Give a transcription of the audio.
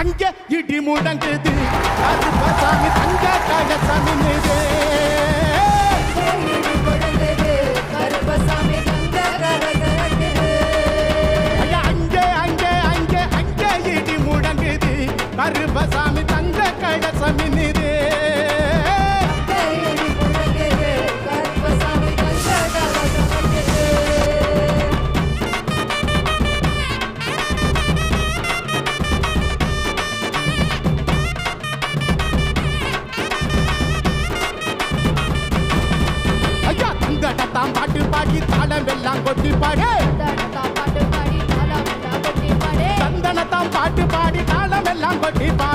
அங்கே இடி முழங்குது கருப்பசாமி தங்க கலசம் மின்னுது கருப்பசாமி தங்க கலசம் மின்னுது ஐயா தங்கடத்தாம் பாட்டு பாடி தாளம் எல்லாம் கொட்டி பாடு சந்தனத்தாம் பாட்டு பாடி தாளம் எல்லாம் கொட்டி பாடு